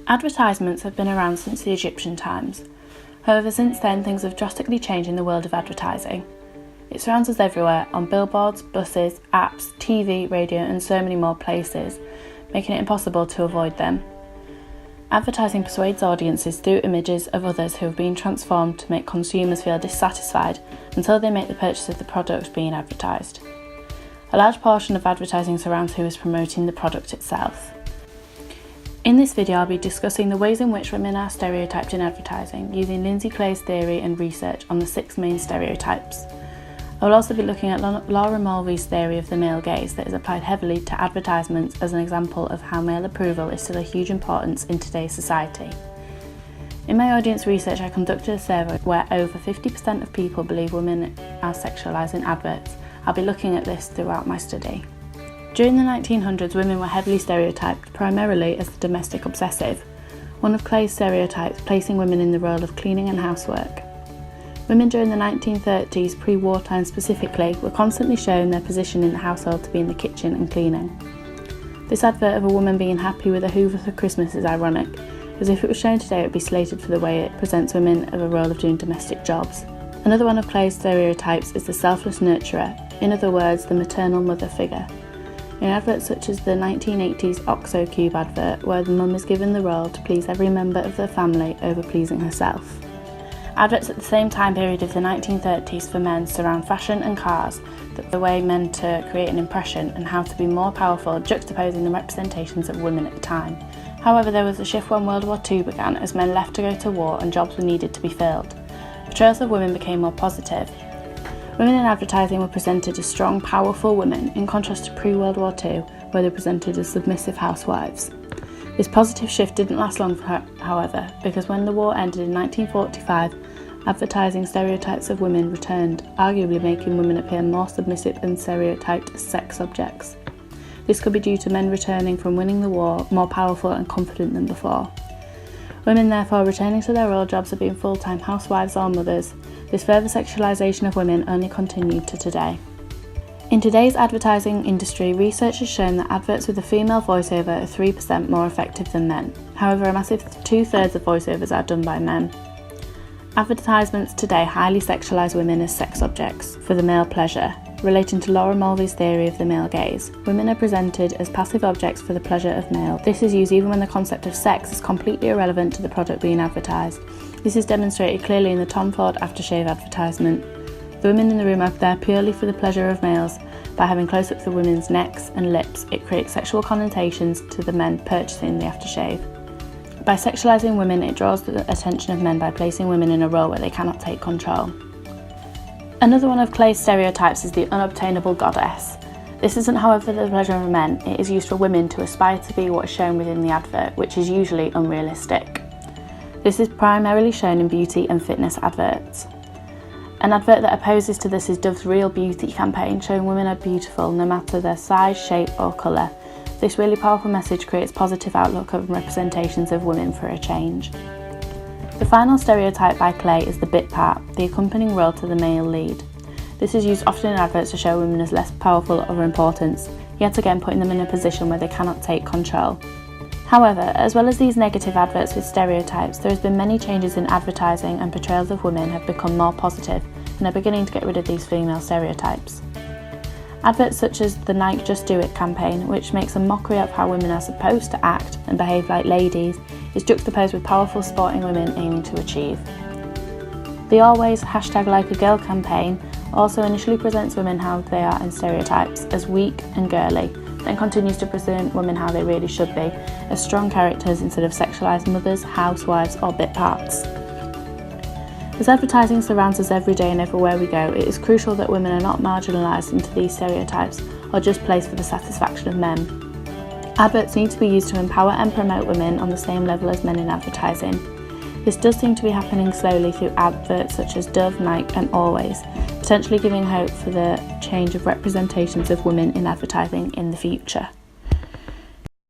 Advertisements have been around since the Egyptian times. However, since then things have drastically changed in the world of advertising. It surrounds us everywhere, on billboards, buses, apps, TV, radio and so many more places, making it impossible to avoid them. Advertising persuades audiences through images of others who have been transformed to make consumers feel dissatisfied until they make the purchase of the product being advertised. A large portion of advertising surrounds who is promoting the product itself. In this video I'll be discussing the ways in which women are stereotyped in advertising, using Lindsay Clay's theory and research on the 6 main stereotypes. I will also be looking at Laura Mulvey's theory of the male gaze that is applied heavily to advertisements as an example of how male approval is still a huge importance in today's society. In my audience research I conducted a survey where over 50% of people believe women are sexualised in adverts. I'll be looking at this throughout my study. During the 1900s, women were heavily stereotyped, primarily as the domestic obsessive, one of Clay's stereotypes placing women in the role of cleaning and housework. Women during the 1930s, pre-wartime specifically, were constantly shown their position in the household to be in the kitchen and cleaning. This advert of a woman being happy with a Hoover for Christmas is ironic, as if it was shown today it would be slated for the way it presents women of a role of doing domestic jobs. Another one of Clay's stereotypes is the selfless nurturer, in other words, the maternal mother figure. In adverts such as the 1980s OXO Cube advert, where the mum is given the role to please every member of the family over pleasing herself. Adverts at the same time period of the 1930s for men surround fashion and cars, the way men to create an impression and how to be more powerful, juxtaposing the representations of women at the time. However, there was a shift when World War II began, as men left to go to war and jobs were needed to be filled. Portrayals of women became more positive. Women in advertising were presented as strong, powerful women, in contrast to pre-World War II, where they were presented as submissive housewives. This positive shift didn't last long, however, because when the war ended in 1945, advertising stereotypes of women returned, arguably making women appear more submissive and stereotyped as sex objects. This could be due to men returning from winning the war more powerful and confident than before. Women therefore returning to their old jobs of being full-time housewives or mothers. This further sexualisation of women only continued to today. In today's advertising industry, research has shown that adverts with a female voiceover are 3% more effective than men. However, a massive 2/3 of voiceovers are done by men. Advertisements today highly sexualise women as sex objects for the male pleasure. Relating to Laura Mulvey's theory of the male gaze, women are presented as passive objects for the pleasure of male. This is used even when the concept of sex is completely irrelevant to the product being advertised. This is demonstrated clearly in the Tom Ford aftershave advertisement. The women in the room are there purely for the pleasure of males. By having close-ups of women's necks and lips, it creates sexual connotations to the men purchasing the aftershave. By sexualising women, it draws the attention of men by placing women in a role where they cannot take control. Another one of Clay's stereotypes is the unobtainable goddess. This isn't, however, the pleasure of men. It is used for women to aspire to be what is shown within the advert, which is usually unrealistic. This is primarily shown in beauty and fitness adverts. An advert that opposes to this is Dove's Real Beauty campaign, showing women are beautiful no matter their size, shape or colour. This really powerful message creates positive outlook and representations of women for a change. The final stereotype by Clay is the bit part, the accompanying role to the male lead. This is used often in adverts to show women as less powerful or important, yet again putting them in a position where they cannot take control. However, as well as these negative adverts with stereotypes, there has been many changes in advertising, and portrayals of women have become more positive and are beginning to get rid of these female stereotypes. Adverts such as the Nike Just Do It campaign, which makes a mockery of how women are supposed to act and behave like ladies, is juxtaposed with powerful sporting women aiming to achieve. The Always #LikeAGirl campaign also initially presents women how they are in stereotypes, as weak and girly, then continues to present women how they really should be, as strong characters instead of sexualised mothers, housewives or bit parts. As advertising surrounds us every day and everywhere we go, it is crucial that women are not marginalised into these stereotypes or just placed for the satisfaction of men. Adverts need to be used to empower and promote women on the same level as men in advertising. This does seem to be happening slowly through adverts such as Dove, Nike and Always, potentially giving hope for the change of representations of women in advertising in the future.